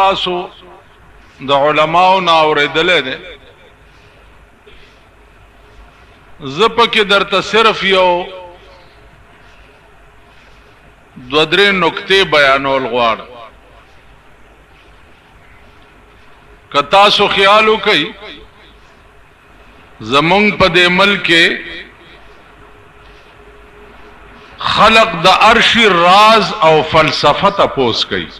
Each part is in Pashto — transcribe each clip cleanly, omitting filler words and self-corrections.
تاسو د علماو نه اوریدلې ده زپه کې درته صرف یو دو درې نقطې بیانول غواړم که تاسو خیال وکئ زمونږ په دې ملک کې خلق د عرشی راز او فلسفه تپوس کوي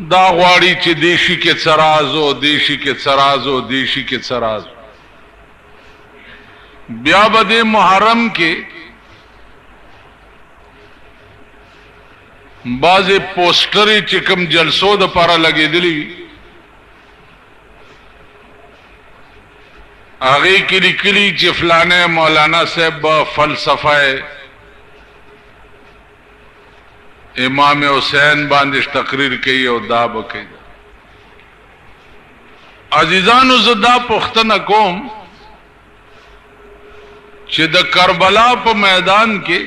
دا غواړي چې دیشي کې څرازو دیشي کې څرازو دیشي کې څرازو بیا به د محرم کې بعضې پوسټرې چې کوم جلسو د پاره لګېدلي وي هغې کې لیکلي چې فلانه مولانا صاحب به فلسفه امام حسین باندې تقریر کوي او دا به کوي عزیزانو زه دا پوښتنه کوم چې د کربلا په میدان کې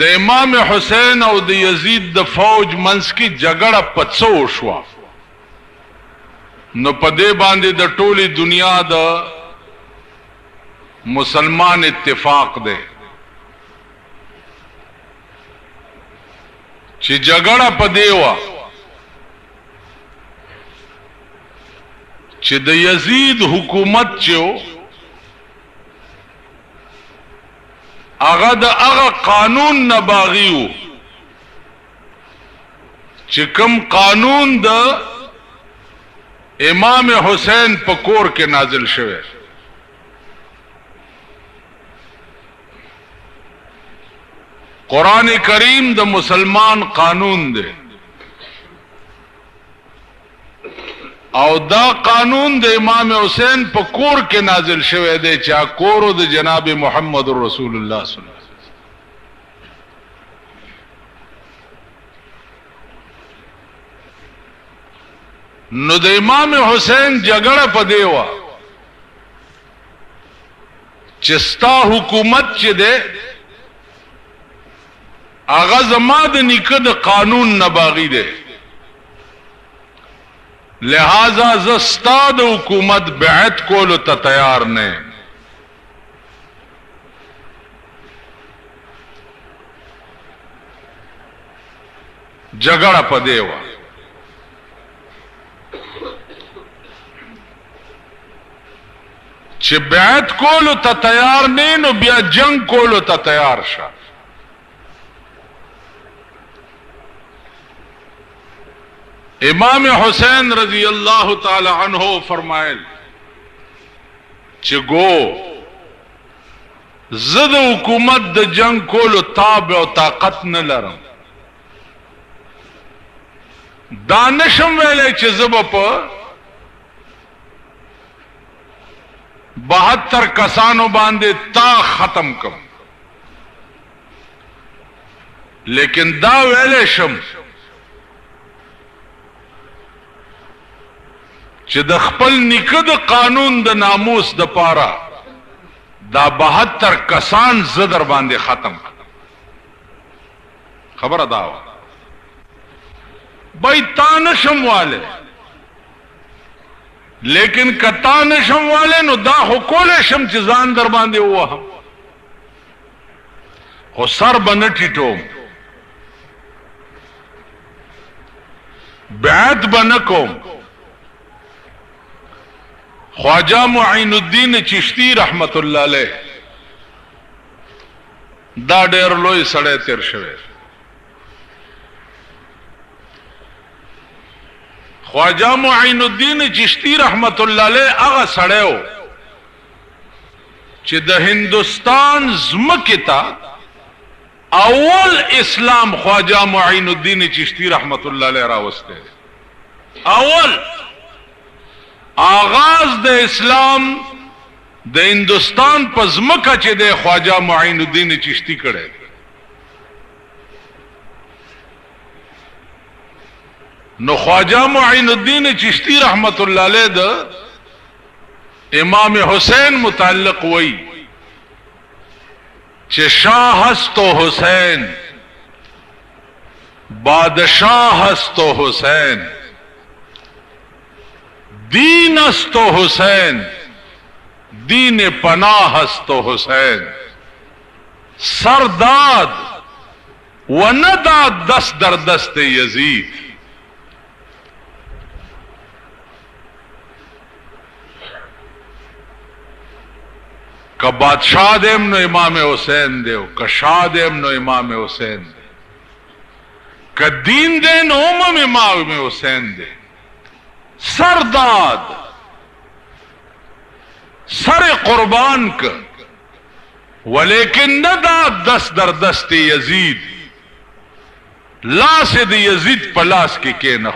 د امام حسین او د یزید د فوج منځ کې جګړه په څه وشوه نو په دې باندې د ټولې دنیا د مسلمان اتفاق دی چې جګړه په دې وه چې د یزید حکومت چې هغه د هغه قانون نه باغي و چې کوم قانون د امام حسین په کور کې نازل شوی قرآن کریم د مسلمان قانون دی او دا قانون د امام حسین په کور کې نازل شوی دی چې کور د جناب محمد رسول الله صلی الله علیه وسلم نو د امام حسین جګړه په دی وه چې ستا حکومت چې دی هغه زما د نیکه د قانون نه باغي دی لہذا زه ستا د حکومت بیعت کولو ته تیار نه جګړه په دی وه چې بیعت کولو ته تیار نه نو بیا جنگ کولو ته تیار شه امام حسین رضی اللہ تعالی عنہ فرمائل چې گو زد حکومت د جنگ کولو تاب او طاقت نه لرم دانشم ویلې چې زب په 72 کسانو باندې تا ختم کم لیکن دا ویلې شم چې د خپل نیکه د قانون د ناموس د پاره دا 72 کسان زه در باندې ختم خبره دا وه بای تا نشم واله لیکن که تا نشم واله نو دا خو کولی شم چې ځان در باندې ووهم خو سر به نه ټیټوم بیعت به نه کوم خواجہ معین الدین چشتی رحمت اللہ علیہ دا ډېر لوی سړی تیر شوی خواجہ معین الدین چشتی رحمت اللہ علیہ هغه سړی و چې د هندوستان ځمکې ته اول اسلام خواجہ معین الدین چشتی رحمت اللہ علیہ راوستی اول آغاز د اسلام د هندوستان په ځمکه چې د خواجہ معین الدین چشتی کړی نو خواجہ معین الدین چشتی رحمت اللہ علیہ د امام حسین متعلق وی چې شاه است و حسین बादशाह हस्त तो हुसैन, दीन हस्त तो हुसैन, दीन पनाह हस्त तो हुसैन, सरदाद व नदाद दस्त दर दस्त यजीद। का बादशाह देम नो इमाम हुसैन देव, का शाह देम नो इमाम हुसैन दे, का दीन दे नो इमाम हुसैन दे। सरदाद सर कुर्बान का, वलेकिन न दाद दस्त दर दस्त यजीद, लास द यजीद पलास के न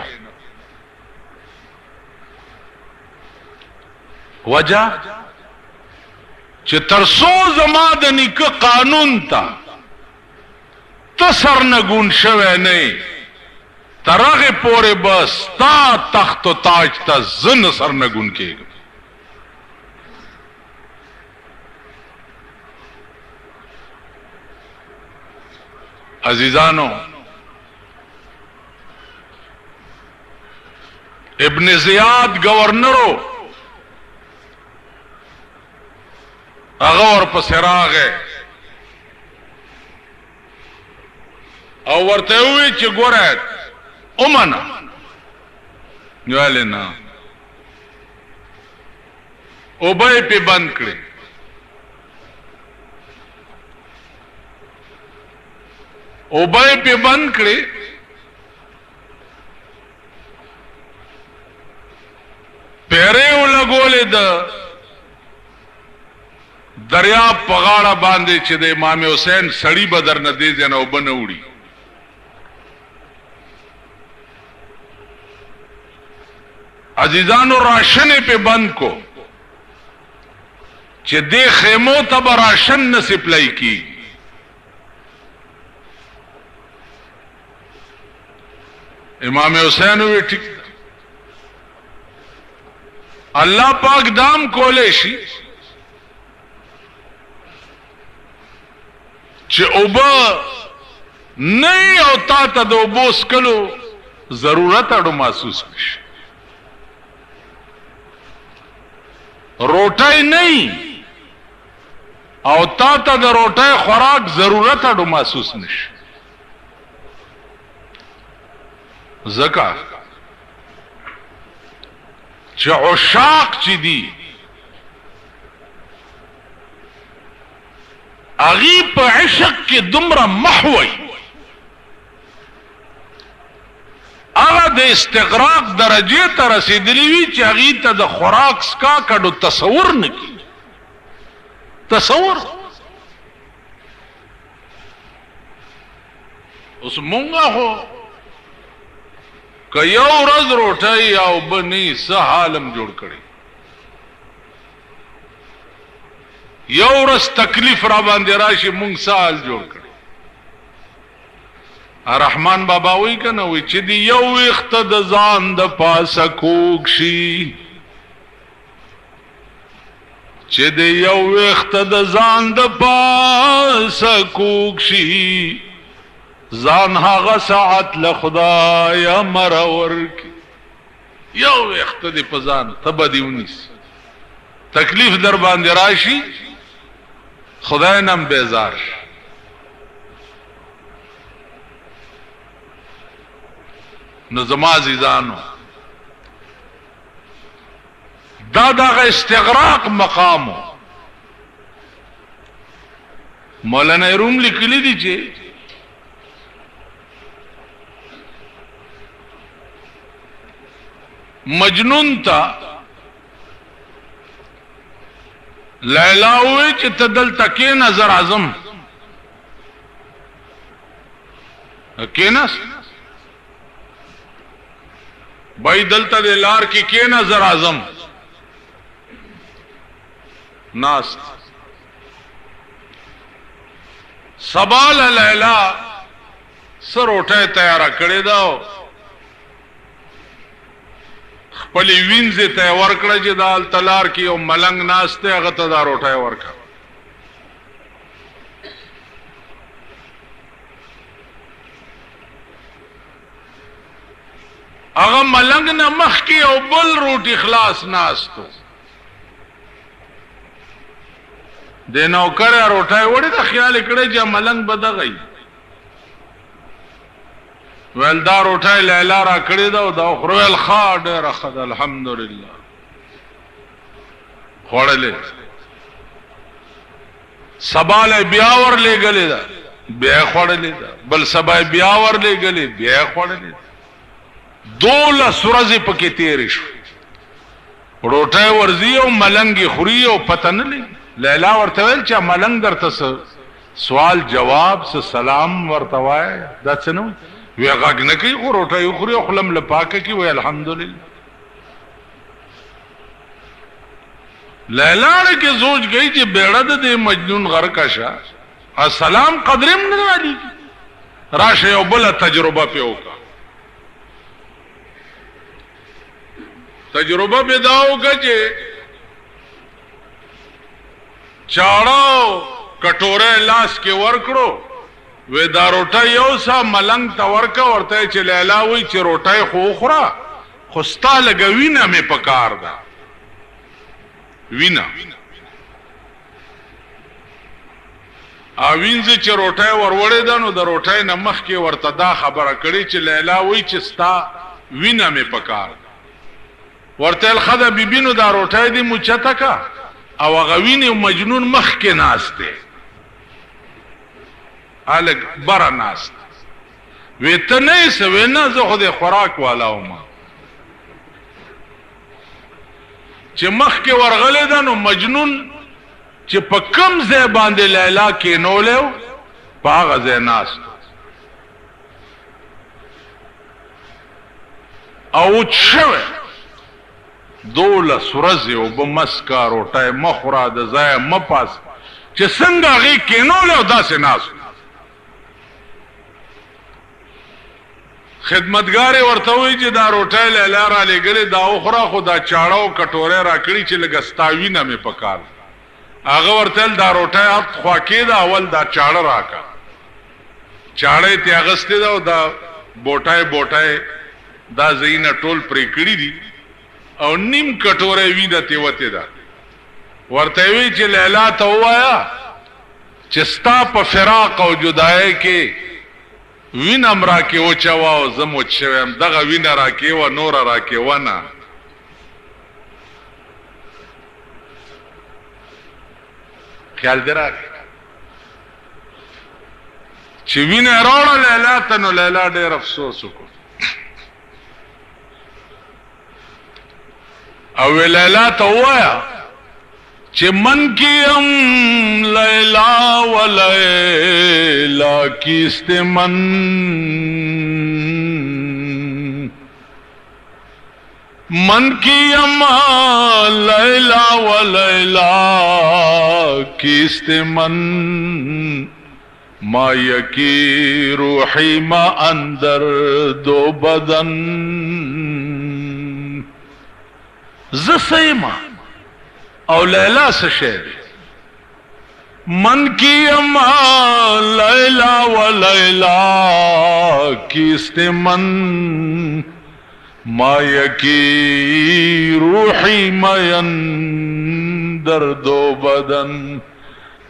वजह चे तरसो जमादनी का कानून था तो सरनगुन शवे नहीं, तरगे पोरे बस ता तख्त ताज ता जन सरनगुन के। अजीजानो, इब्न जियाद गवर्नरो अगौर पसराग है और वर्ते हुए चिगोरत उमना जो लेना उबय पे बंद करे, उबय पे बंद करे, पैरे लगोले दरिया पगाड़ा बांधे चे दे इमाम हुसैन सड़ी बदर न दे देना उबन उड़ी। अजीजानो राशन पे बंद को चे दे खेमो तब राशन न सिप्लाई की। इमाम हुसैन हुए ठीक अल्लाह पाक दाम कोलेशी चे उबा नहीं होता तद उबोस कलो जरूरत अड़ो महसूस कश, रोटाई नहीं होता तद रोटाई खुराक जरूरत अड़ो महसूस निश। जका चे उशाक ची दी अगी पे इश्क के दुमरा महवई आगा दे इस्तिगराक दरजे तर रसीदली ची अगी ता द खुराक का कड़ो तसवुर न की। तसवुर उस मूंगा हो कयो रज रोटाई आओ बनी सहालम जोड़ कड़ी, यो रस तकलीफ रा बांधे राशि मुंग साल जोड़ करे। रहमान बाबा वही का ना वही चिदी यो इख्तद जान द पासा कोगशी, चिदी यो इख्तद जान द पासा कोगशी, जान हागा सात लखुदाया मरावर की। यो इख्तद पजान तबदी उन्नीस तकलीफ दर बांधे राशि खुदाए नम बेजार। नजमाजी जानो दादा का इस्तिगराक मकाम हो। मौलाना रूम लिख ली दीजिए मजनून था लैला हुए च तदल तके नजर आजम केनस भाई दलता दे लार की के नजर आजम नास सबाल लैला सर उठाए तैयारा करे दाओ पली विंजे तय वर्कड़े दाल तलार की और मलंग नाचते अगतदार उठाए वर्का هغه ملنګ نه مخکې او بل روټي خلاص ناستو د نوکر روټای وړي د خیال کړي چې ملنګ بدغی ول دا روټای لیلا را کړی دا او دا خرول خاډ رخد الحمدلله خوړلې سباله بیا ور لګلې دا بیا خوړلې دا بل سبا بیا ور لګلې بیا خوړلې دوله سورزي پکې تیر شو روټای ورزي او ملنګي خوري او پتن لیلا ورته ویل چې ملنګ درته سوال جواب سلام ورته وای دا څه نو وی غږ نه کوي خو روټۍ خوري او خلم له پاکه کی وی الحمدلله لیلا کې سوچ گئی چې بیړه د مجنون غرق شا السلام قدرم نه والی راشه او بل تجربه په وکا تجربه به داو چې چاړو کټوره لاس کې ورکړو وې دا روټه یو سا ملنګ تا ورکا ورته چې لیلا وی چې روټه خو خورا خو ستا لګوینه مې پکار ده وینا اوینځ چې روټه وروړې ده نو د روټه نه مخ کې ورته دا خبره کړي چې لیلا وی چې ستا وینا مې پکار ورته الخدا بیبینو دا روټه دی مچته کا او غوینه مجنون مخ کې ناشته الګ بر ناست وته نه سوینا زه خو د خوراک والا وم چې مخ کې ورغله ده نو مجنون چې په کم ځای باندې لیلا کې نولو پاغه ځای ناست او چوه دوله سورزي او بمسکا روټای مخورا د ځای مپاس چې څنګه غي کې نولو داسې ناست خدمتګار ورته وی چې دا روټای لیلا را لګلې دا اخرى خدا چاړو کټوره را کړی چې لګستاوی نه مې پکار هغه ورته دا روټای اپ خوا کې دا اول دا چاړه راکا چاړې ته اغستې دا او دا بوټای دا زینه ټول پرې کړی دي او نیم کټوره وی د ته وته دا ورته وی چې لیلا ته وایا چې ستا په فراق او جدای کې وینم را کې او چوا او زمو چوم دغه وین را کې و نور را کې ونه خیال درا چې وین راړه لیلا ته نو لیلا ډېر افسوس وکړ او لیلا ته وایا چې من کیم لیلا و لیلا کیست من کیم لیلا و لیلا کیست من ما یکی روحی ما اندر دو بدن زسیما او لیلا سشیر من کی اما لیلا و لیلا کیست من ما یکی روحی مین در دو بدن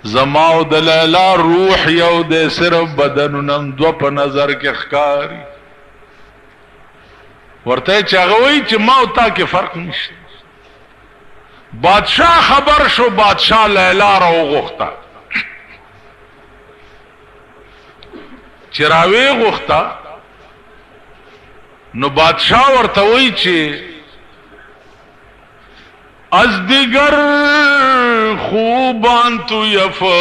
زماو د لیلا روح یو د صرف بدنونم دو په نظر کې ښکاری ورته چاغوي چې ما او تا کې فرق نشته بادشاہ خبر شو بادشاہ لیلا را غوښتا چراوی غوښتا نو بادشاہ ورته وی چې از دیگر خوبان تو یفزونستی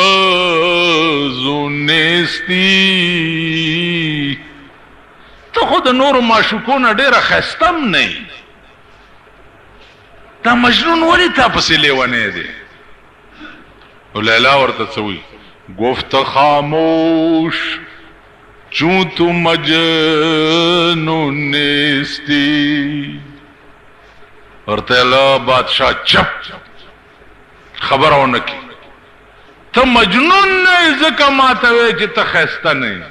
تو خود نور معشوقون ډیره خستم نه تا مجنون ولی تا پسی لیوانے دے لیلا ورته سوی گفت خاموش چون تو مجنون نیستی ورته اللہ بادشاہ چپ خبر اونکی تا مجنون نہیں زکا ماتوے چی تا خیستا نہیں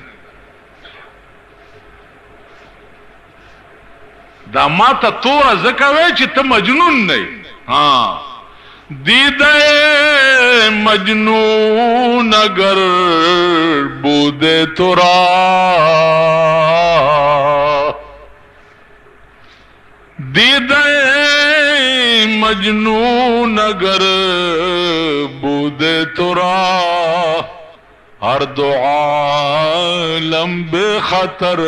دا ما ته توره ځکه وی چې ته مجنون نه ها دیده مجنون اگر بوده تو را دیده مجنون اگر بوده تو را ہر دو عالم بے خطر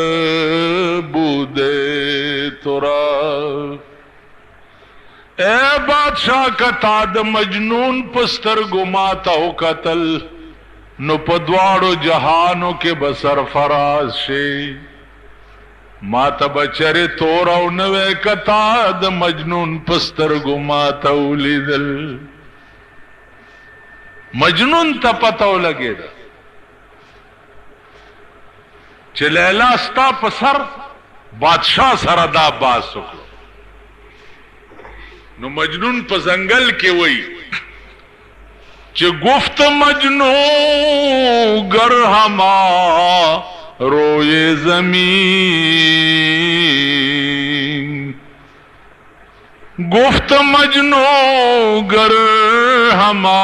بودے ترا اے بادشاہ کتا د مجنون پستر گماتا ہو قتل نو پدواڑو جہانوں کے بسر فراز شے ماتا بچرے توراو نوے کتا د مجنون پستر گماتا ہو لیدل مجنون تا پتاو لگے دا چې لیلا ستا په سر بادشاہ سره دا باز وکړو نو مجنون په ځنګل کې وای چې گفت مجنو گر ہما روئے زمین گفت مجنو گر ہما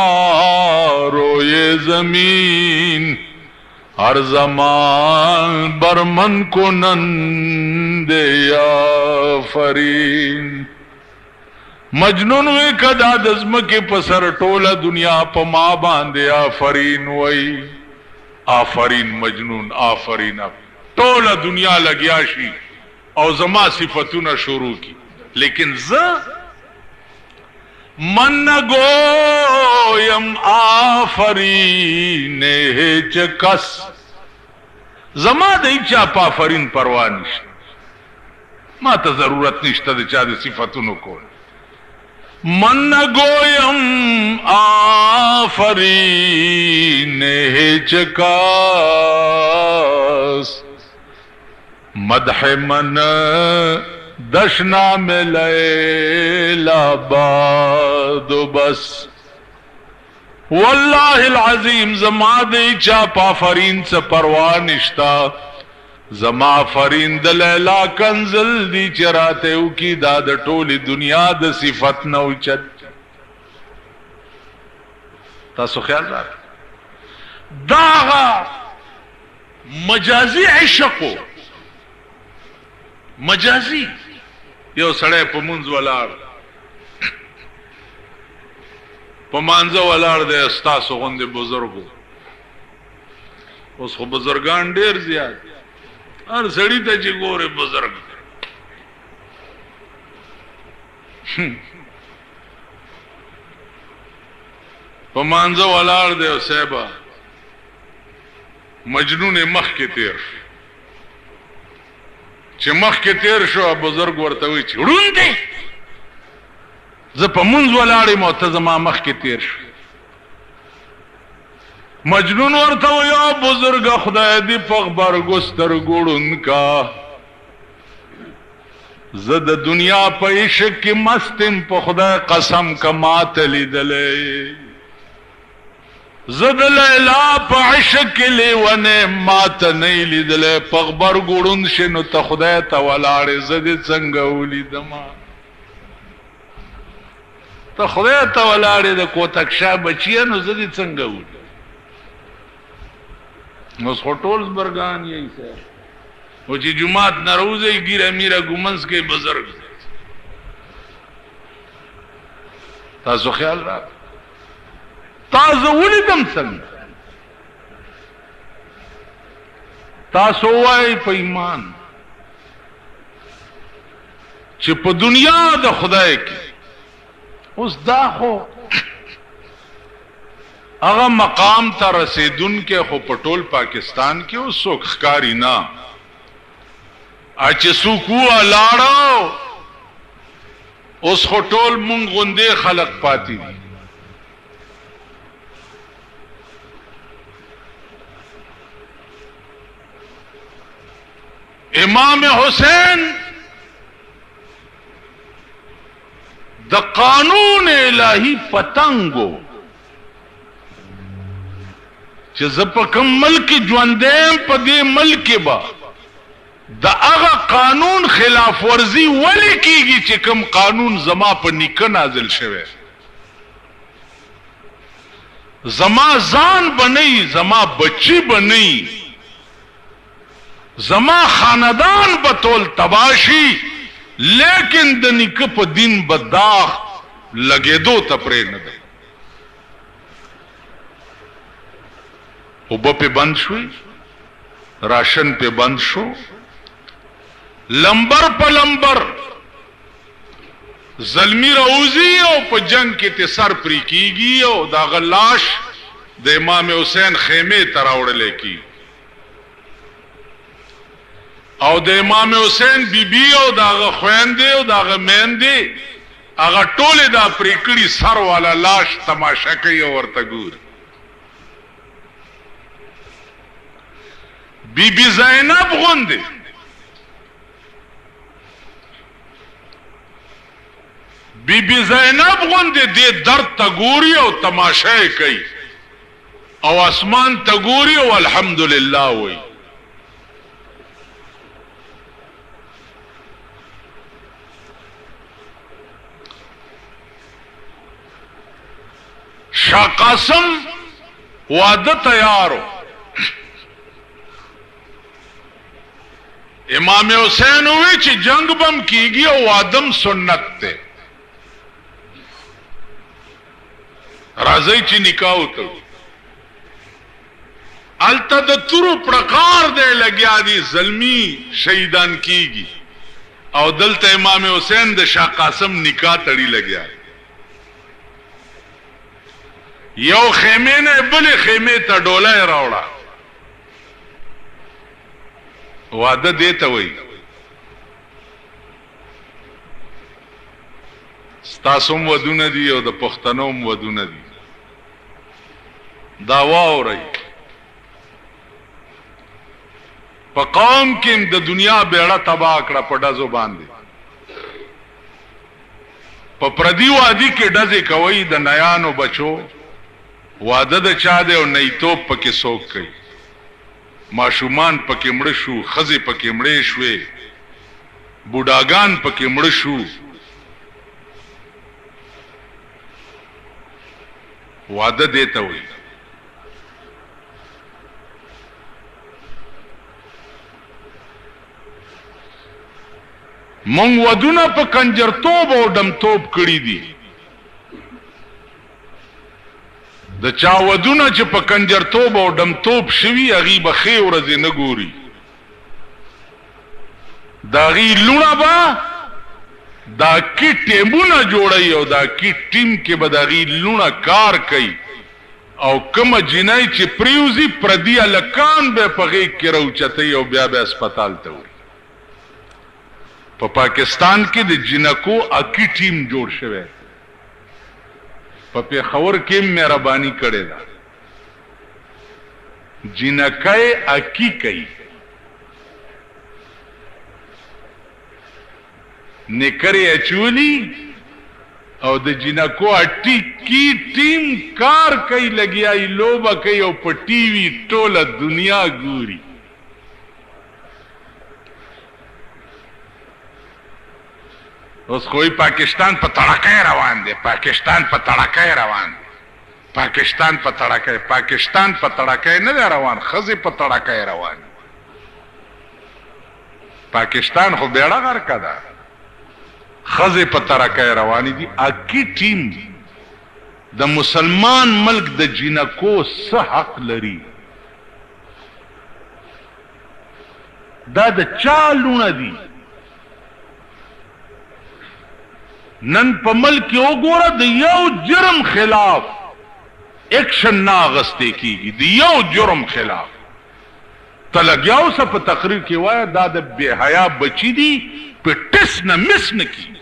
روئے زمین ہر زمان برمن کو نند یا فرین مجنون وی کدا دزم کے پسر ٹولا دنیا پا ما باندے آفرین وی آفرین مجنون آفرین ٹولا دنیا لگیا شی او زما صفتونا شروع کی لیکن من گویم آفرین چکس زما دی چا پا آفرین پروا نشت ما تا ضرورت نشتا دی چا دی صفتونو کو من گویم آفرین چکس مدح من دشنا میں لیلا باد بس واللہ العظیم زما دی چا پا فرین سے پرواہ نشتا زما فرین د لیلا کنزل دی چراتے او کی داد ٹولی دنیا د صفت نوچت تاسو خیال را داغا مجازی عشقو مجازی یو سڑے پا منز والار پا مانزا والار دے استاسو غند بزرگو اس خو بزرگان دیر زیاد ہر سڑی تا چی گورے بزرگ پا مانزا والار دے سیبا مجنون مخ کے تیر چې مخ کې تیر شو بزرگ ورته وی چې ړوند دی زه په منځ ولاړم او ته زما مخ کې تیر شو مجنون ورته وی یا بزرگ خدای دې په غبرګو سترګو ړوند کا زه د دنیا په عشق کې مست یم په خدای قسم که ماته لیدلی زد لیلا پا عشق لیوانے ماتا نہیں لیدلے پغبر گوڑن شنو تا خدای تا ولاڑے زد چنگولی دما تا خدای تا ولاڑے دا کوتکشا بچیانو زد چنگولی نوز خوٹولز برگان یہی سا وہ چی جماعت نروزے گیرہ میرہ گمنس کے بزرگ تاسو خیال رہا تاسو ولیدم څنګه تاسو وای په ایمان چې په دنیا د خدای کې اوس دا خو هغه مقام ته رسیدون کې خو په ټول پاکستان کې اوس څوک ښکاری نه چې څوک ولاړو اوس خو ټول مونږ غوندې خلق پاتې دي امام حسین د قانون الہی پتنگو چې زپکم ملک ژوندیم په دې ملک با د هغه قانون خلاف ورزي ولی کیږي چې کوم قانون زما په نیکه نازل شوی زما ځان بنئ زما بچی بنئ زما خاندان بطول تباشی لیکن د نیکه په دین بداخ لګېدو ته پرې نه دی اوبه پې بند شوي راشن پې بند شو لمبر په لمبر زلمی روزی او په جنگ کې ته سر پرې کیږي او دا غلاش د امام حسین خیمه ته راوړل کی او د امام حسین بیبي او دا خويندې او دا میندې هغه ټوله دا پرې کړي سر والا لاش تماشا کوي او ورته ګور بیبي زینب غوندې بیبي زینب غوندې دې درد ته ګوري او تماشا کوي او اسمان ته ګوري او الحمدلله وایي شاه قاسم واده تیارو امام حسین ہوئی چې جنگ بم کیږي او وادم سنت ته راځي چې نکاح وکړو الته د تورو پرکار دی لګیا دي زلمی شهیدان کیږي او دلته امام حسین د شاه قاسم نکاح تړي لګیا یو خیمه نه بلې خیمه ته ډوله راوړه واده دیته وای ستاسو ودونه دي او د پښتنو ودونه دي دا واوري په قوم کې د دنیا بیړه تباہ کړه په ډزو باندې په پردي وادي کې ډزې کوي د نیانو بچو واده د چا دی او نیتوب پکې څوک کوي ماشومان پکې مړه شو ښځې پکې مړې شوې بوډاګان پکې مړه شو واده دیته وي مونږ ودونه په کنجرتوب او ډمتوب کړي دي د چا ودونه چې په کنجرتوب او ډمتوب شوي هغې به ښې ورځې نه ګوري د هغې لوڼه به دا کی ټیمونه جوړوي او دا کی ټیم کې به د هغې لوڼه کار کوي او کومه جنۍ چې پریوزي پردي هلکان به په غېږ کې راوچتوي او بیا به هسپتال ته وړي په پاکستان کې د جنکو اکی ټیم جوړ شوی په پېښور کې مهرباني کړې ده جنکۍ اکی کوي نکرې اچولي او د جنکو اټي کی ټیم کار کوي لګیاي لوبه کوي او په ټي وي ټوله دنیا ګوري اوس خوی پاکستان په تړکای روان دی پاکستان په تړکای روان دی پاکستان په تړکای نه دی روان ښځې په تړکای روان پاکستان خو بیړه غرقه ده ښځې په تړکای روانې دي اکی ټیم د مسلمان ملک د جنکو څه حق لري دا د چا لوڼه دي نن په ملک کې وګوره د یو جرم خلاف ایکشن نه اخیستل کیږي د یو جرم خلاف ته لګیا اوسه په تقریر کې وایه دا د بې حیا بچي دي په ټس نه مس نه کیږي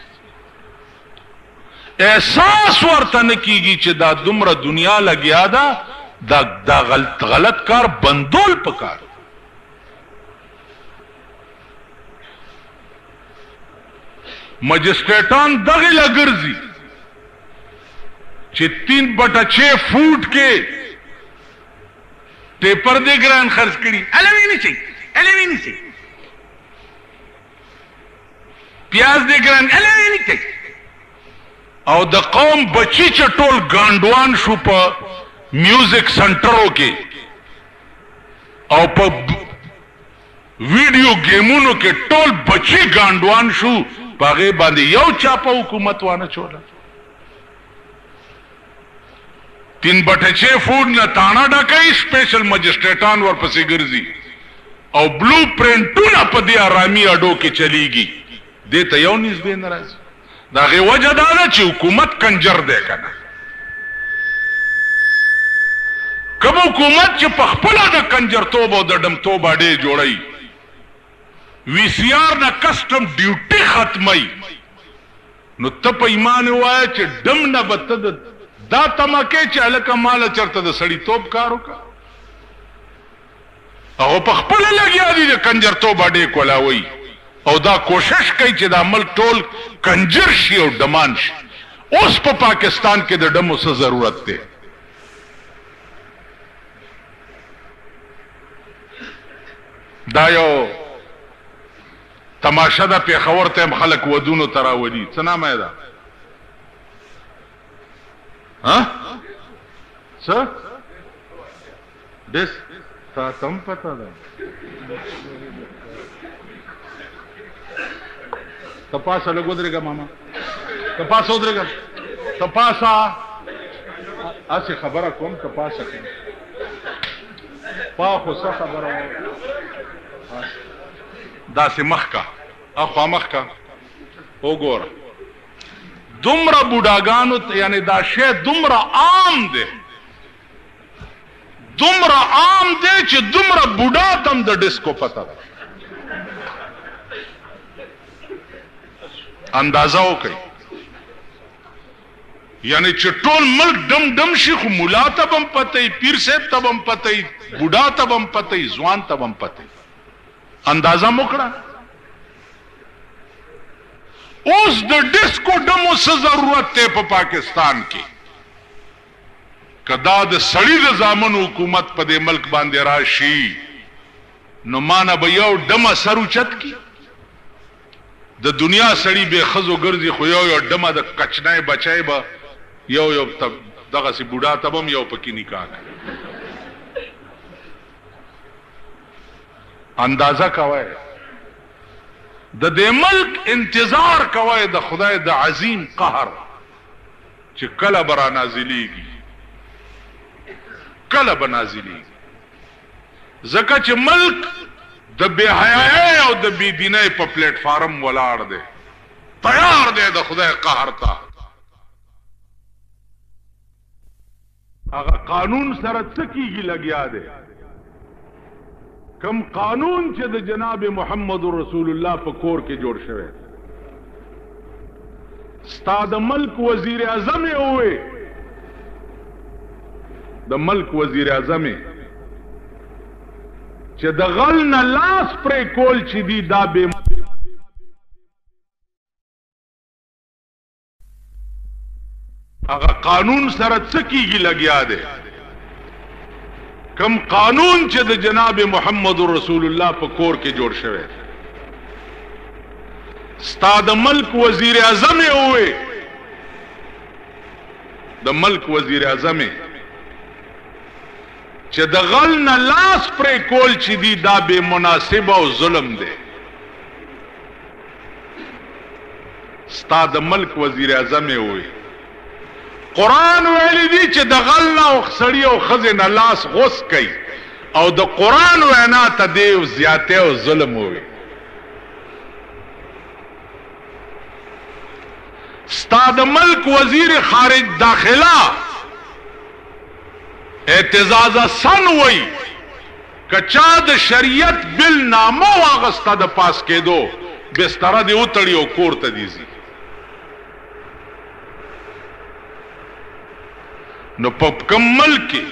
احساس ورته نه کیږي چې دا دومره دنیا لګیا ده دا غلط کار بندول پکار مجسټریټان دغه لګرځي چې 3/6 فوټ کې ټیپر دې ګران خرڅ کړي الوی نه شي پیاز دې ګران او د قوم بچی چې ټول ګانډوان شو په میوزک سنټرو کې او په ویډیو گیمونو کې ټول بچی ګانډوان شو په هغې باندې یو چا په حکومت وانه چوله 3 بټچې فوډ نه تاڼه ډکوي سپیشل مجسټریټان ورپسې ګرځي او بلو پرنټونه په دې ارامي اډو کې چلیږي دې ته یو نسبې نه راځي د هغې وجه دا ده چې حکومت کنجر دی که نه کوم حکومت چې په خپله د کنجرتوب او د ډمتوب اډې جوړوي وی سی آر نه کسټم ډیوټي ختموي نو ته په ایمان ووایه چې ډم نه به ته دا تمکې چې هلکه ماله چېرته د سړیتوب کار وکړه هغه په خپله لګیا دي د کنجرتوب اډې کولاوي او دا کوشش کوي چې دا ملک ټول کنجر شي او ډمان شي اوس په پاکستان کې د ډمو څه ضرورت دی دا یو تماشه ده پېښور ته هم خلک ودونو ته راولي څه نامه یې ده څه ډس تا تم پته ده تپاسه لږ ودرېږه ماما تپاسه ودرېږه تپاسه هسې خبره کوم تپاسه کوم پا خو څه خبره داسې مخ کا اخوا مخ کا وګوره دومره بوډاګانو یعنی دا شی دومره عام دی دومره عام دی چې دومره بوډا تم د ډسکو پته ده اندازه وکړئ یعنی چې ټول ملک ډم ډم شي خو ملا ته به هم پته وي پیر صاحب ته به هم پته وي بوډا ته به هم پته وي ځوان ته به هم پته وي اندازه مو کړه اوس د ډسکو ډمو څه ضرورت دی په پاکستان کې که دا د سړي د زامن حکومت په دې ملک باندې راشي نو مانه به یو ډمه سر اوچت کی د دنیا سړي بې ښځو ګرځي خو یو ډمه د کچنای بچی به یو دغسې بوډا ته به هم یو پکې نکاح کوي اندازه کوئ د دې ملک انتظار کوئ د خدای د عظیم قهر چې کله به را نازلیږي کله به نازلیږي ځکه چې ملک د بې حیایۍ او د بې دینۍ په پلیټ فارم ولاړ دی تیار دی د خدای قهر ته هغه قانون سره څه کیږي لګیا دی کم قانون چې د جناب محمد رسول الله په کور کې جوړ شوی ستا د ملک وزیر اعظم یې ووې د ملک وزیر اعظم یې چې د غل نه لاس پرې کول چې دي دا بې هغه قانون سره څه کیږي لګیا دی کم قانون چې د جناب محمد رسول الله په کور کې جوړ شوی ستا د ملک وزیر اعظم یې ووې د ملک وزیر اعظم یې چې د غل نه لاس پرې کول چې دي دا بې مناسبه او ظلم دی ستا د ملک وزیر اعظم یې ووې قرآن ویلی دی چې د غل نه او سړي او ښځې نه لاس غوڅ کوي او د قرآن وینا ته دی زیاتې او ظلم ووي ستا د ملک وزیر خارج داخله اعتزاز سن وی که چا د شریعت بل نامه واغسته د پاس کېدو بستره دې وتړي او کور ته دې ځي نو په کوم ملک کې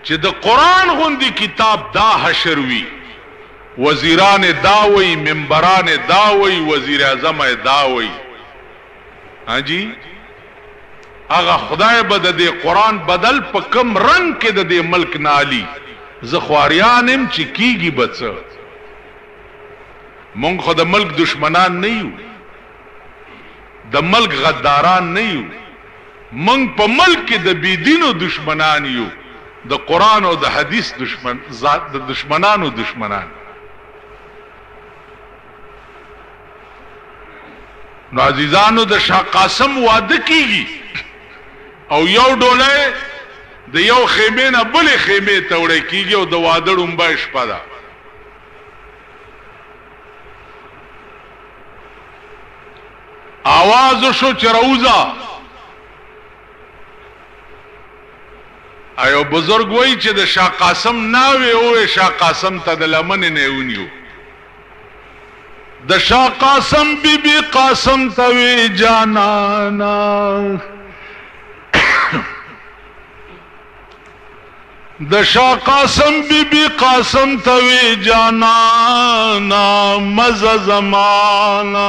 چې د قرآن غوندې کتاب دا حشر وي وزیران دا وی منبران دا وی وزیر اعظم دا وی حاجی هغه خدای به د دې قرآن بدل په کم رنگ کې د دې ملک نالی زه خواریان یم چې کیږي به څه مونږ خو د ملک دشمنان نه یو، د ملک غداران نه یو، مونږ په ملک کې د بيدینو دشمنان یو، د قرآن او د حدیث دشمن، ذات د دشمنانو دشمنان. نو عزیزانو د شاه قاسم واده کیږي او یو ډوله د یو خیمه نه بلې خیمه ته وړي کیږي او د واده ډومبه شپه ده. आवाज شو چروزا ایو بزرگ وای چې د شاه قاسم ناوي او شاه قاسم ته د لمن نه ونیو. د شاه قاسم بی بی قاسم ته وی جانانا د شاه قاسم بی بی قاسم ته وی جانانا مزه زمانہ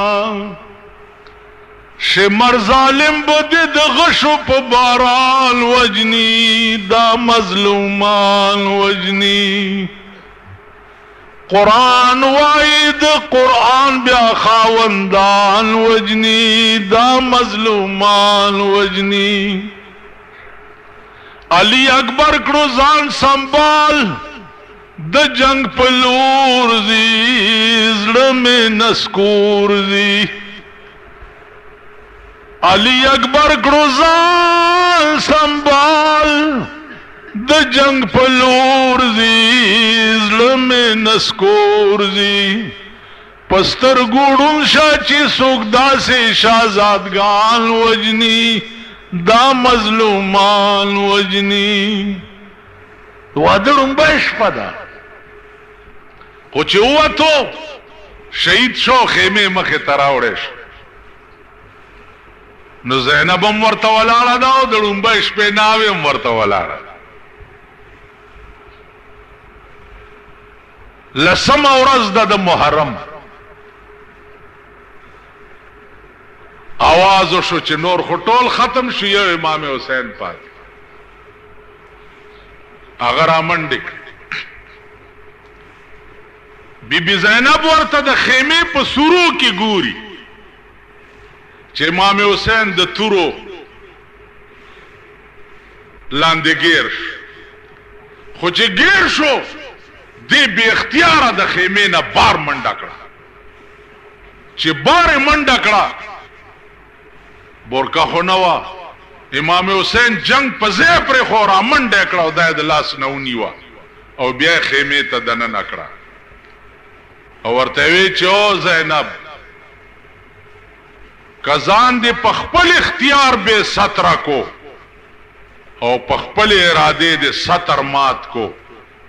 شمر ظالم بده د غشو په باران وجنی دا مظلومان وجنی. قرآن وعید قرآن بیا خاوندان وجنی دا مظلومان وجنی. علی اکبر کړو ځان سنبال د جنگ پلور زی زړه می نسکور زی. علی اکبر کړو ځان سنبال د جنگ پلور زی زړه می نسکور زی. پستر ګوډون شاه چې څوک داسې شاهزادګان وجنی دا مظلومان وجنی. واده ډومبه شپه ده خو چې ووتو شهید شو خیمه مخې ته راوړی شو. نو زینب هم ورته ولاړه ده او د ډومبه شپې ناوې هم ورته ولاړه. لسمه ورځ ده د محرم. आवाज شو چې نور خو ټول ختم شو، یو امام حسین پاتې. هغه رامنډ بی بی زینب ورته د خیمه په سورو کې ګوري چې امام حسین د تورو لاندې ګیر شو. خو چې ګیر شو دی بی اختیاره د خیمه نه بار منډه کړه. چې بار منډه کړه بورکا خو نه وه، امام حسین جنگ په ځای پرې خو را منډه کړه او دا د لاس نه ونیوه او بیا خیمه ته دننه کړه او ورته وی چې او زینب کزان دې په خپل اختیار به ستر کو او په خپل اراده دې ستر مات کو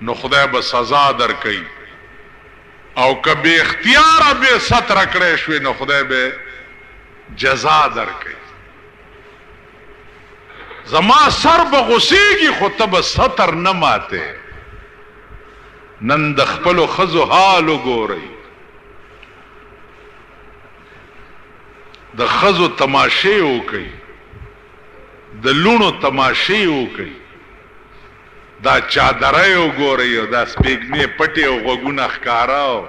نو خدای به سزا درکړي، او که به اختیار به ستر کړې شوې نو خدای به جزا درکړي. زما سر به غسیږي خو ته به ستر نه ماته. نن د خپلو ښځو حال وګورئ، د ښځو تماشې وکئ، د لوڼو تماشې وکئ، دا چادرې وګورئ او دا سپېږمې پټې او غوږونه ښکاره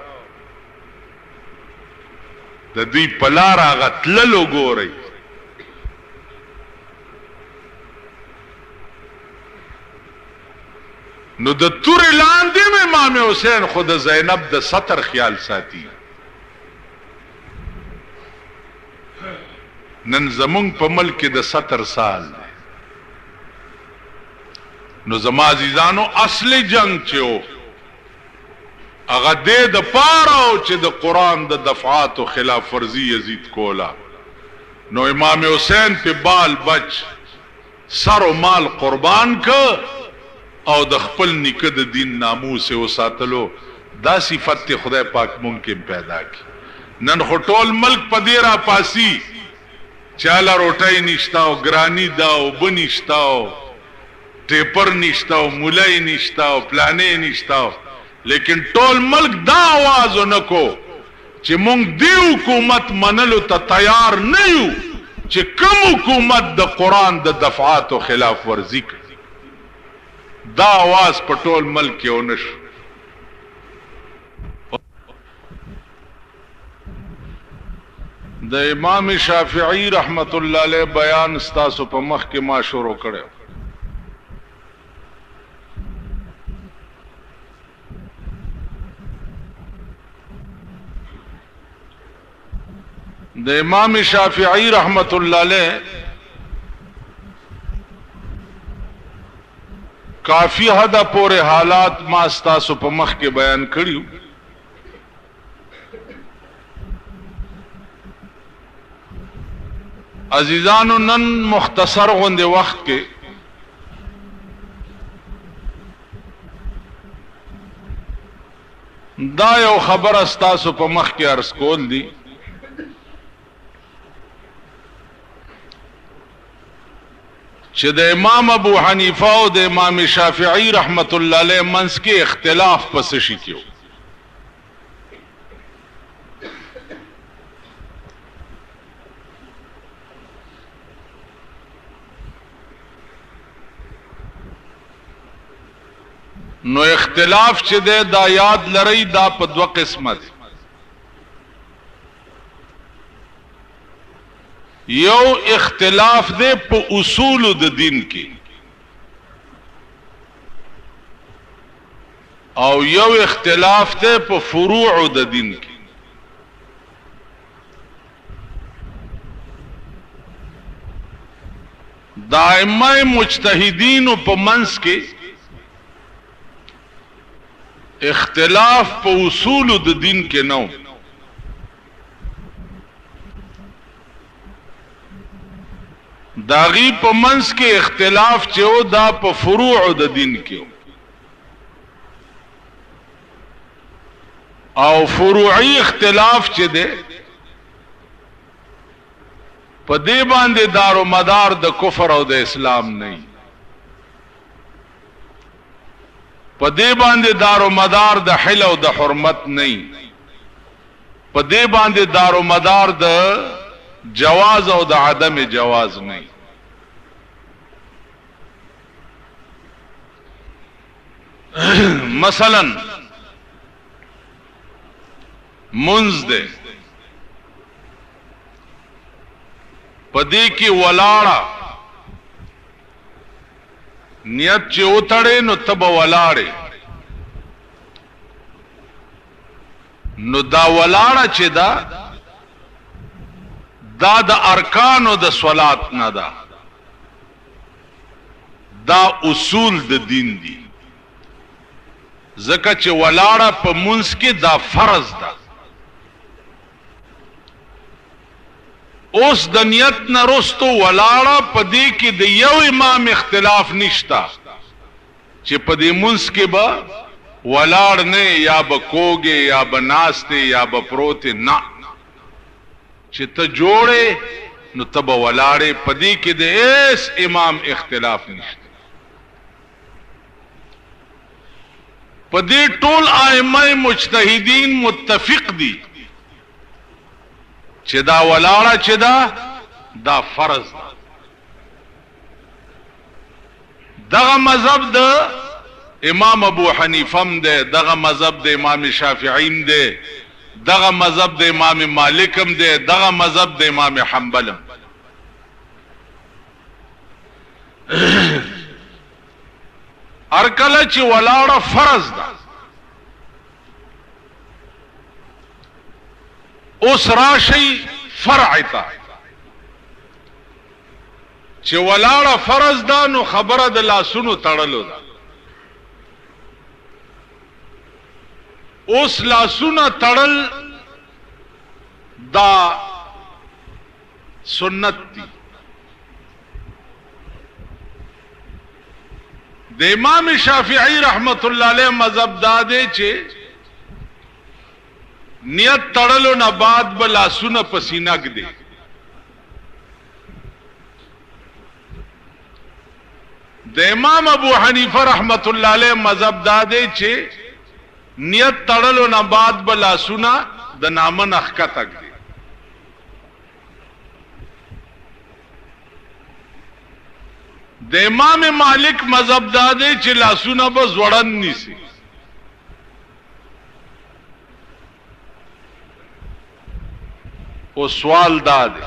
د دوی په لار هغه تلل وګورئ. نو د تورې لاندې امام حسین خو د زینب د ستر خیال ساتي. نن زمونږ په ملک کې د ستر سال دی. نو زما عزیزانو اصل جنگ چې و هغه دې د پاره او چې د قرآن د دفعات و خلاف ورزي یزید کولا. نو امام حسین په بال بچ سر و مال قربان که او د خپل نیکه د دین ناموس او ساتلو دا صفت خدای پاک ممکن پیدا کی. نن خو ټول ملک په دې را پاسی چاله روټۍ نشتا او ګرانی دا او بنشتا او ټیپر نشتا او مولای نشتا او پلانې نشتا، لیکن ټول ملک دا आवाज نکو چې مونږ دی حکومت منلو ته تیار نه یو چې کوم حکومت د قرآن د دفعات او خلاف ورزي کوي. دا आवाज په ټول ملک کې ونشو. د امام شافعی رحمت الله علیه بیان ستاسو په مخ کې ما شروع کړو. د امام شافعی رحمت الله علیه کافی حد پورې حالات ما ستاسو په مخ کې بیان کړیو. عزیزانو نن مختصر غوندې وخت کې دا یو خبر ستاسو په مخ کې عرض کول دي چې د امام ابو حنیفه او د امام شافعی رحمت الله علیه منځ کې اختلاف پس شي کیو. نو اختلاف چې دا یاد لري دا په دوه قسمه دي. یو اختلاف دے په اصول د دین کې او یو اختلاف دے په فروع د دین کې. دائمه مجتهدین په منځ کې اختلاف په اصول د دین کې نو. داغي په منځ کې اختلاف چې او دا په فروع د دین کې او فروعي اختلاف چې ده په دې باندې دار و مدار د کفر او د اسلام نه. په دې باندې دار و مدار د حل او د حرمت نه. په دې باندې دار و مدار د جواز او د عدم جواز نه. مثلا منز دے پدې کې ولاړه نیت چې وتړې نو تب ولاړې نو دا ولاړه چې دا د ارکانو د صلات نه ده. دا اصول د دین دي. ځکه چې ولاړه په منځ کې دا فرض ده. اوس د نیت نه رستو ولاړه په دې کې د یو امام اختلاف نشتا چې په دې منځ کې به ولاړ نه یا به کوګې یا به ناسته یا به پروت نه. چې ته جوړې نو ته به ولاړې. په دې کې د ایس امام اختلاف نشته. په دې ټول ائمه مجتهدین متفق دي چې دا ولاړه چې دا فرض ده. دغه مذهب د امام ابو حنیفه ده، دغه مذهب د امام شافعی ده، دغه مذهب د امام مالک هم ده، دغه مذهب د امام حنبل هم. ارکله چې ولاړه فرض ده. اوس راشي فرع ته چې ولاړه فرض ده نو خبره د لاسونو تړلو ده. اوس لاسونه تړل دا سنت دي. د امام شافعی رحمت الله علیه مذهب دا دی چې نیت تړلو نه بعد به لاسونه پسینه ږدي. د امام ابو حنیفه رحمت الله علیه مذهب دا دی چې نیت تړلو نه بعد به لاسونه د نامه نخکته ږدي. د امام مالک مذهب دا دی چې لاسونه به زوړن نیسي. او سوال دا دی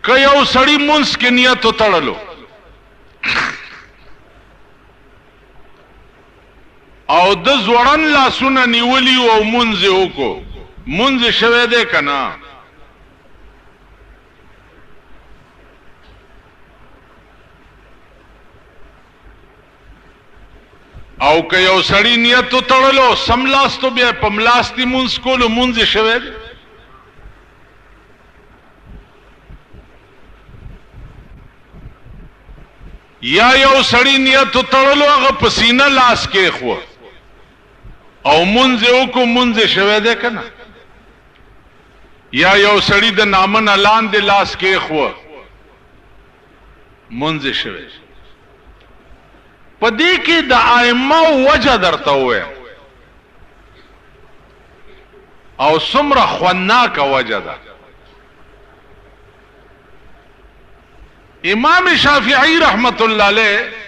که یو سړی منځ کې نیت وتړلو او د زوړن لاسونه نیولی او منځ وکړو منځ شوی دی که نه او که یو سړی نیت وتړلو سملاستو بیا په ملاستي منځ کولو منځ شوی دی یا یو سړی نیت وتړلو هغه په سینه لاس کېښوه او منځ وکړو منځ شوی دی که نه یا یو سړی د نامه نه لاندې لاس کېښوه منځ شوی په دې کې د ائمه وجه درته ووایم او څومره خوندناکه وجه ده امام شافعی رحمت الله علیه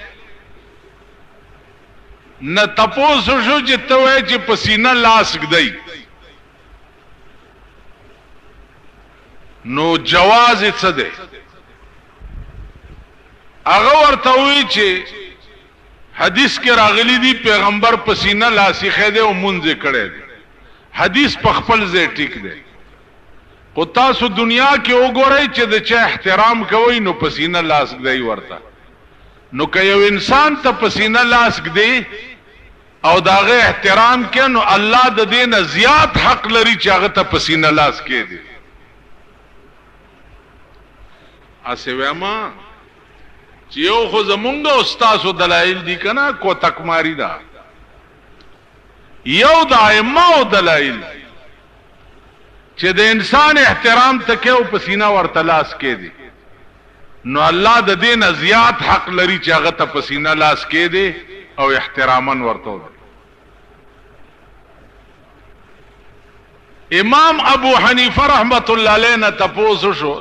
نه تپوس شو چې ته وایې چې په سینه لاس ږدئ نو جواز یې څه دی هغه ورته وایي چې حدیث کې راغلی دی پیغمبر په سینه لاس ایښی دی او مونځ یې کړی دی حدیث په خپل ځای ټیک دی خو تاسو دنیا کې وګورئ چې د چا احترام کوئ نو په سینه لاس ږدئ ورته نو که یو انسان ته په سینه لاس ږدي او د هغه احترام کوي نو الله د دې نه زیات حق لري چې هغه ته په سینه لاس کېږدي هسې ویمه چې یو خو زمونږ او ستاسو دلایل دي که نه کوتکماري ده یو د ائمه او دلایل چې د انسان احترام ته کوي او په سینه ورته لاس کېږدي نو الله د دې نه زیات حق لري چې هغه ته په سینه لاس کېږدي او احتراما ورته وکړي امام ابو حنیفه رحمت الله علیه نه تپوس شو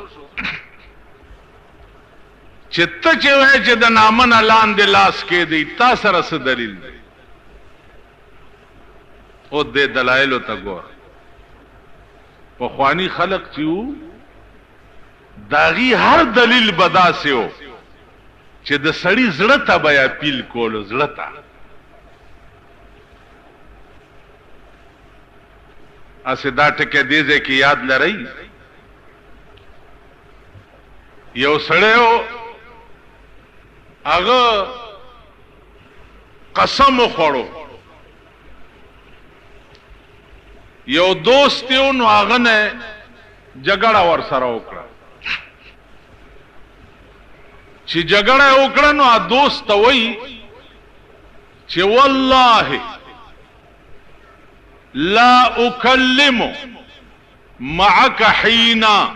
چې ته چې وایې چې د نامه نه لاندې لاس کېږدي تا سره څه دلیل دی او دې دلایلو ته ګوره پخوانی خلق چې وو داغي هر دلیل به داسې و چې د سړي زړه ته به یې اپیل کولو زړه ته اسې دا ټکې دې ځای کې یاد لرئ یو سړی و هغه قسم وخوړو یو دوست یو نو هغه نه جګړه ورسره وکړه چې جګړه وکړه نو دوست ته وایي چې والله لا اکلم معك حینا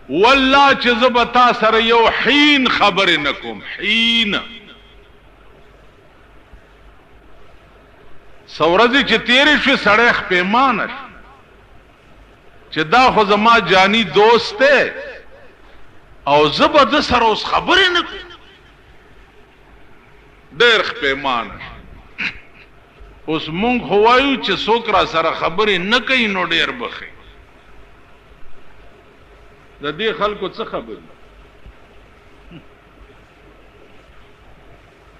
والله چې زه به تا سره یو حین خبرې نه کوم حین سورځي چې تیرې شوې سړی خپېمانه شو چې دا خو زما جانی دوست دی او زه به ده سره اوس خبرې نه کوم ډېر خپېمانه شو اوس مونږ خو وایو چې څوک را سره خبرې نه کوي نو ډېر بخي د دې خلکو څه خبرې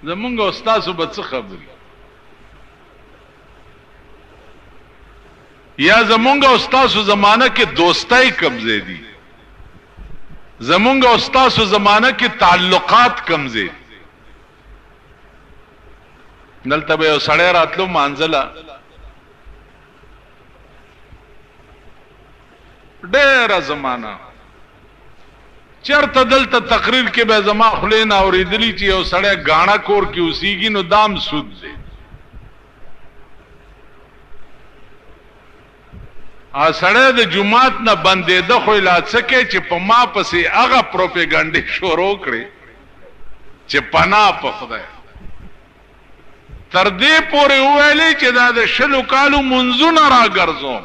زمونږ او ستاسو به څه خبرې یا زمونږ او ستاسو زمانه کې دوستۍ کمزې دي زمونږ او ستاسو زمانه کې تعلقات کمزې دلته به یو سړی راتلو مانځله ډېره زمانه چرته دلته تقریر کې به زما خولې نه اورېدلي چې یو سړی ګاڼه کور کې اوسېږي نو دام سود دی سړی د جماعت نه بندېده خو لا څه کوي چې په ما پسې هغه پروپیګنډې شروع کړي چې پناه په خدای تر دې پورې وویلې چې دا د 20 کالو منځونه راګرځوم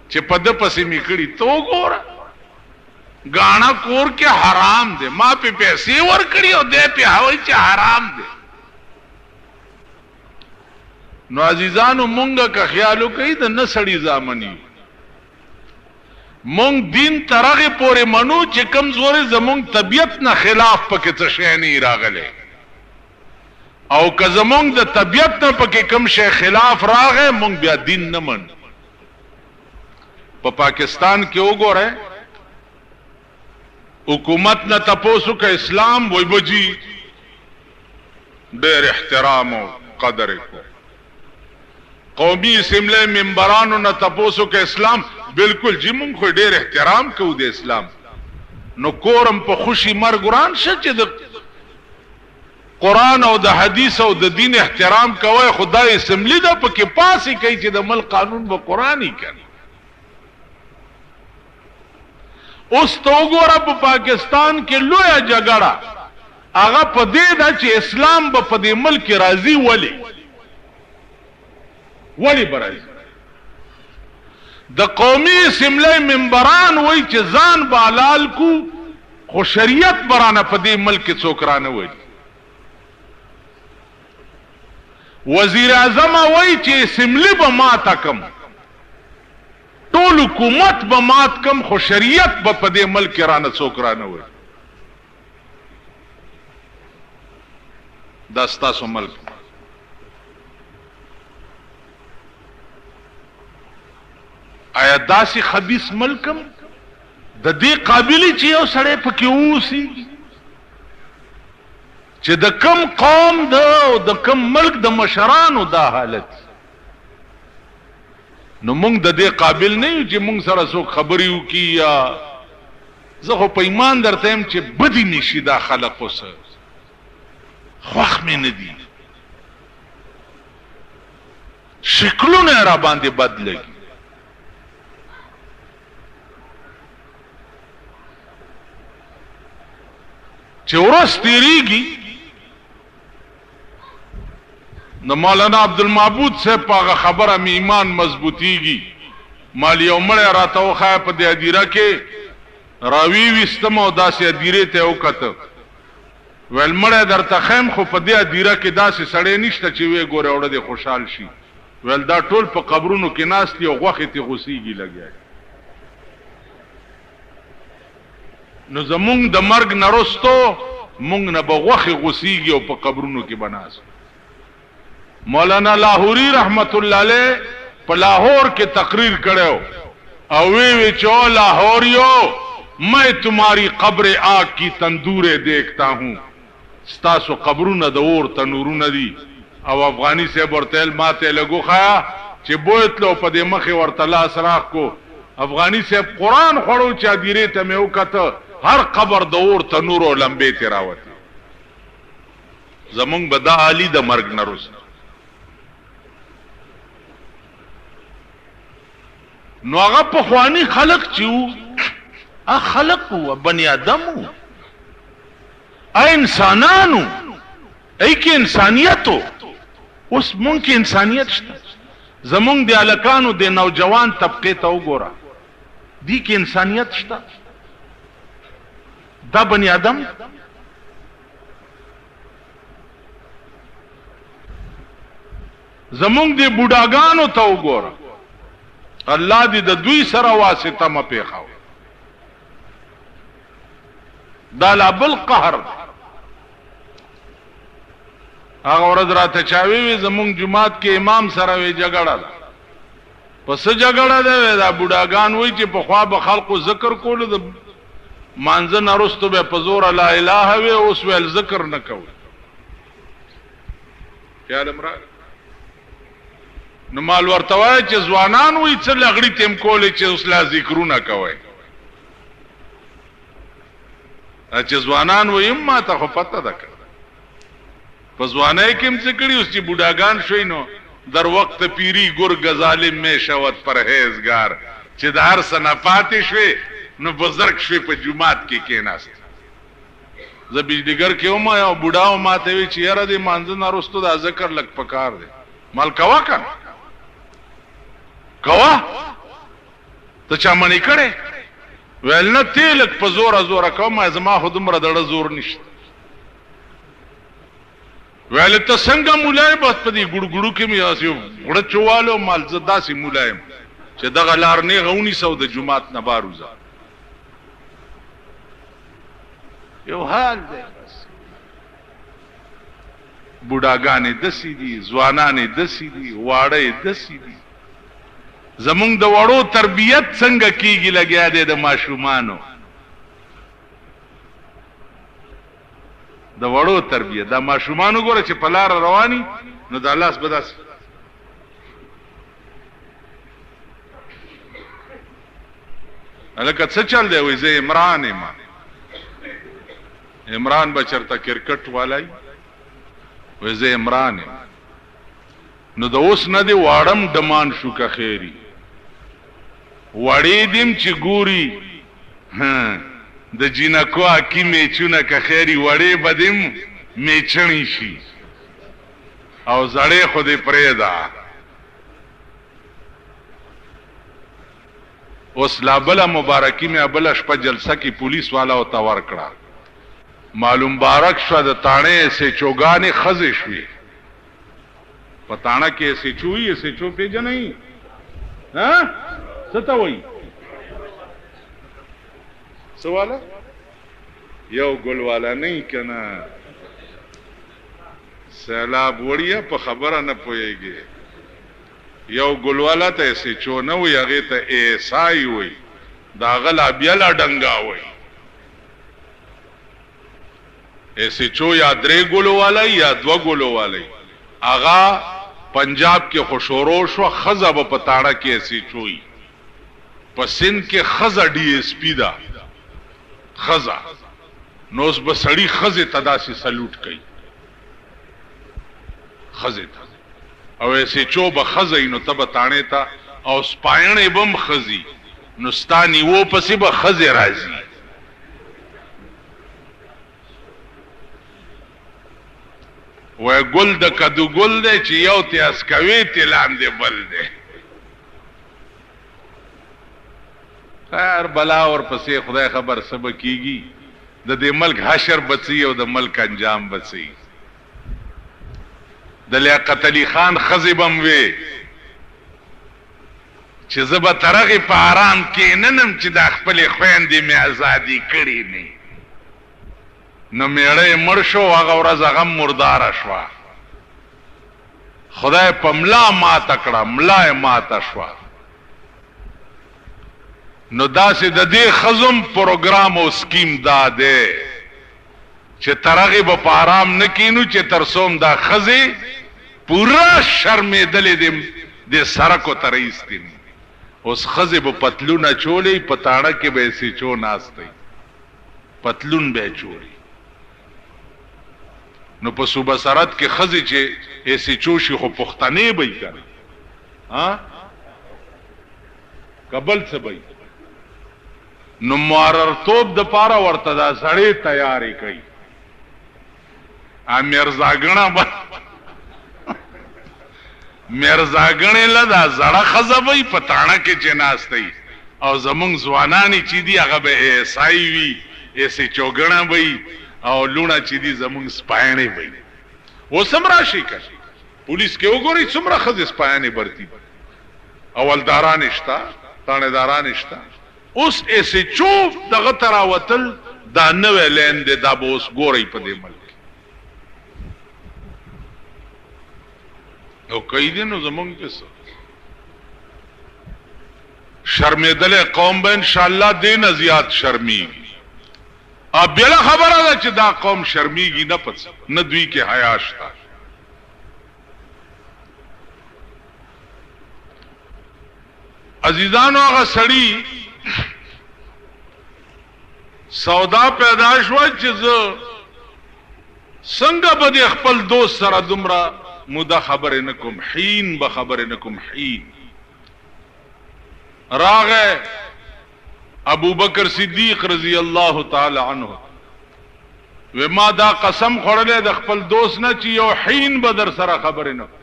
چې په ده پسې مې کړي ته وګوره ګاڼه کور کې حرام دی ما پې پیسې ورکړي او دی پې وایي چې حرام دی نو عزیزانو مونږه که خیالو کوي د نسړی زامنی مونږ دین ترغه پورې منو چې کم زوري زمونږ طبیعت نه خلاف پکې څه شی نه راغله او که زمونږ د طبیعت نه پکې کم شی خلاف راغې مونږ بیا دین نه من په پاکستان کې وګوره حکومت نه تاسو که اسلام وای بجی ډېر احترام او قدر کو قومي اسمبلی منبرانو نه تاسو که اسلام بالکل جی مونږ خو ډېر احترام کوو د اسلام نو کورم په خوشي مرګ وران شه چې د قرآن او د حدیث او د دین احترام کوي خدای اسمبلی دا پکې پاسي کوي چې د ملک قانون به قرآنی کوي اوس تو ګوره په پاکستان کې لویه جګړه هغه په دې ده چې اسلام به په دې ملک راځي ولی برازي د قومي اسمبلی منبران وای چې ځان بالال کو خو شریعت برانه په دې ملک څوک رانه وای وزیر اعظم وای چې اسمبلی به ماته کم ټول حکومت به مات کم خو شریعت به په دې ملک رانه څوک رانه وای دا ستاسو ملک آیا داسې خبیث ملکم د دې قابلی چې یو سړی پکې اوسي چې د کم قوم د کم ملک د مشرانو دا حالت نو مونږ د دې قابل نه یو چې مونږ سره څوک خبرې وکړي یا زه خو په ایمان درته یم چې بدی نشي دا خلق اوس خوښ مې نه دي شکلونه را باندې بد لګي چې ورځ تېرېږي د مولانا عبدالمعبود صاحب په هغه خبره مې ایمان مضبوطیږي مال یو مړی راته وښایه په دې هدیره کې راویویستم او داسې هدیرې ته وکته ویل مړی درته ښیم خو په دې هدیره کې داسې سړی نشته چې ویې ګورې اوړه دې خوشحال شي ویل دا ټول په قبرونو کې ناست دي او غوښې تې غوسیږي لګیا نو زمونږ د مرګ نه رستو مونږ نه به غوښې غوسیږي او په قبرونو کې به ناست مولانا لاہوری رحمت اللہ علیہ په لاہور کې تقریر کړو او وی چې لاہوریو میں تمہاری قبر آگ کی تندورے دیکھتا ہوں ستاسو قبرونه د اور تنورونه دي او افغانی صاحب ورته ماته لګو خیا چې بوتلو په دې مخې ورته لاس راخ کو افغانی صاحب قرآن خوړو چې ادیره ته مې وکته هر قبر د اور تنور او لمبې تراوته زمونږ به دا عالی د مرګ نه رسو نو هغه پخوانی خلق چې وو خلق وو بني آدم وو انسانانو ای کې انسانیت وو اوس مونږ کې انسانیت شته زمونږ د الکانو د نوجوان طبقه ته وګوره دی کې انسانیت شته دا بني آدم زمونږ د بوډاګانو ته وګوره الله دې د دوی سره واسطه م پیښاو دا لا بل قهر هغه ورځ راته چاوي وي زمونږ جماعت کې امام سره وي جګړه ده پس جګړه ده دا بوډاګان وای چې په خوا به خلقو ذکر کول د مانځه نرستو به په زور لا اله وي اوس ول ذکر نه کوي خیال امرا نو مال ورته وای چې ځوانان وای چې لغړی تیم کولې چې اوس لا ذکرونه کوي چې ځوانان وای ما ته خو پته ده په ځوانای کې هم څه کړي اوس چې بوډاګان شوي نو در وقت پیری ګرگ ظالم میں شوت پرهیزگار چې د هر صنفات شوي نو بزرگ شوي په جماعت کې کېناست زه بجلیګر کې وم او بوډا ما ته وی چې یاره دې مانځه نه رستو دا ذکر لګ پکار دی مال کوا کنه کوا ته چا منی کړي ویل نه تیلک په زور زور کوم زما خو دومره دړه زور نشته ویل ته څنګه مولای بس په دې ګړګړو کې مې اسې غړ چوالو مال زدا سي مولایم چې دغه لار نه غونی سو د جمعات نه باروزه یو حال دی بس بوډاګانې دسی دي ځوانانې دسی دي واړې دسی دي زمونږ د وړو تربیت څنګه کیږي لګیا دی د ماشومانو د وړو تربیت د ماشومانو ګوره چې په لار رواني نو د لاس بداس الکه څه چل دی وای زه عمران یم عمران بچرته کرکټ والای وای زه عمران یم نو د اوس نه دی واړم دمان شو که خیری وړې دیم چې ګوري د جینکو اکی میچونه که خیری وړې بدیم میچنی شي او زړې خو دې پرېږده اوس لا بله مبارکي مې بله شپه جلسه کې پولیس والا ورته ورکړه معلوم بارک شوه د تاڼې سیچوګانې ښځې شوې په تاڼه کې سیچو وي سیچو پېژنئ څه ته وایي څه والا یو ګل والا نه که نه سیلاب وړیه په خبره نه پوهېږي یو ګل والا ته سیچو نه وي هغې ته ایسای وي د هغه لا بیا لا ډنګا وي سیچو یا درې ګلو والی یا دوه ګلو والی هغه پنجاب کې خو شروع شوه ښځه به په تاړه کې سیچوي په سند کې ښځه ډي ایس پي ده ښځه نو اوس به سړي ښځې ته داسې سلوټ کوي ښځې ته او سیچو به ښځه نو ته به تاڼې ته او سپاینې به هم ښځي نو ستا نیوو پسې به ښځې راځي وای ګل د کدو ګل دی چې یو تی اسکوي تی لاندې بل دی خیر بلا ورپسې خدای خبر څه به کېږي د دې ملک حشر بڅي او د ملک انجام بڅي د لیاقت علي خان ښځې به م وې چې زه به تر هغې په ارام کښېننم چې دا خپلې خویندې مې ازادي کړې نه نو میړه یې مړ شو هغه ورځ هغه مرداره شوه خدای په ملا ماته کړه ملا یې ماته شوه نو داسې د دې ښځو پروګرام او سکیم دا دی چې تر هغې به په ارام نه کینو چې تر څو دا ښځې پوره شرمېدلې د سړکو ته رایستې نه اوس ښځې به پتلونه چولې په تاڼه کې به یې سیچو ناستی پتلون به یې چولې نو په صوبه سرحد کې ښځې چې سیچو شي خو پښتنې به یې که که بل څه به یې نو معررتوب دپاره ورته دا سړی تیارې کوي میرزاګڼه به میرزاګڼې له دا زړه ښځه به یې په تاڼه کې چې ناستی او زمونږ ځوانانې چې دي هغه به ایسای وي سیچوګڼه به یي او لونه چې دي زمونږ سپاینې به یي اوس هم راشي که پولیس کې وګورئ څومره ښځې سپاینې برتي اولدارانې شته تاڼېدارانې شته اوس ایسچو دغه ته راوتل دا نوی لین دی دا به اوس ګورئ په دې ملک او کوي دي نو زمونږ کې څه شرمېدلی قوم به انشاءالله دې نه زیات شرمیږي بله خبره ده چې دا قوم شرمیږي نه پس نه دوی کې حیا شته عزیزانو هغه سړي سودا پیدا شوه چې زه څنګه به د خپل دوست سره دومره موده خبرې نه کوم حین به خبرې نه کوم حین راغی ابو بکر صدیق رضی الله تعالی عنه و ما دا قسم خوړلې د خپل دوست نه چې یو حین به در سره خبرې نه کوم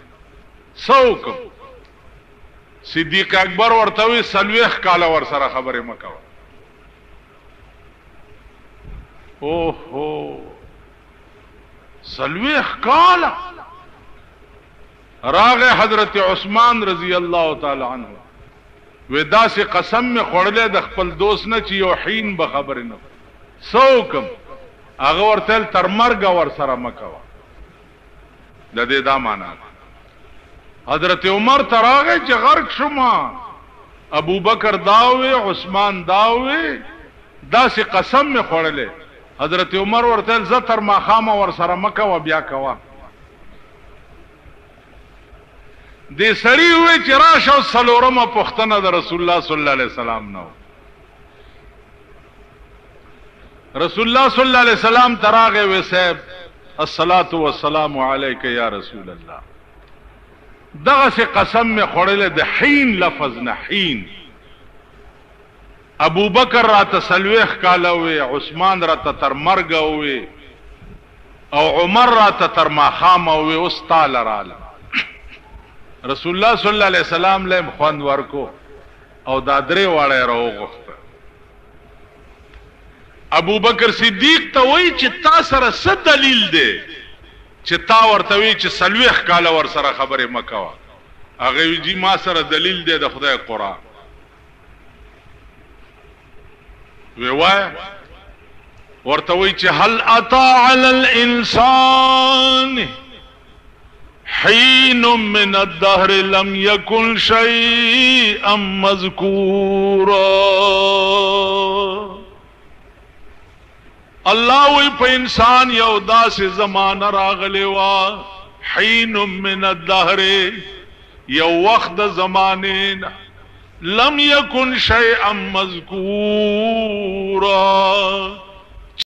څه وکړم صدیق اکبر ورته وی 40 کاله ور سره خبرې مه کوه اوهو سلویخ کالا راغ حضرت عثمان رضی اللہ تعالی عنہ ودا سے قسم میں خوڑلے د خپل دوست نه چې یو حین به خبر نه سوکم هغه ورتل تر مرګ ور سره مکوا د دې دا معنا حضرت عمر تراغه چې غرق شوما ابو بکر داوي عثمان داوي دا سي قسم می خوړلې حضرت عمر ورته زتر ما خامه ور سره مکه و بیا کوا دې سړی وې چې راشه سلورمه پښتنه د رسول الله صلی الله علیه وسلم نو رسول الله صلی الله علیه وسلم تراغه و صاحب الصلاة والسلام علیک یا رسول الله دغه سي قسم می خوړلې د حین لفظ نه حین ابو بکر را تسلوخ کالوي عثمان را تر مرګ وي او عمر را تر ماخام وي اوس تعالی رااله رسول الله صلی الله علیه وسلم له خوان ورکو او دا درې واړه راوغخته ابو بکر صدیق ته وای چې تا سره څه دلیل دی چې تا ورته وی چې سلوخ کاله ور سره خبره مکوا هغه وی ما سره دلیل دی د خدای قرآن وای ورته وی چې هل اطاع علی الانسان حين من الدهر لم يكن شيئا مذكورا الله وی په انسان یو داسې زمانہ راغلی وا حين من الدهر یو وخت د زمانه لم يكن شيئا مذكورا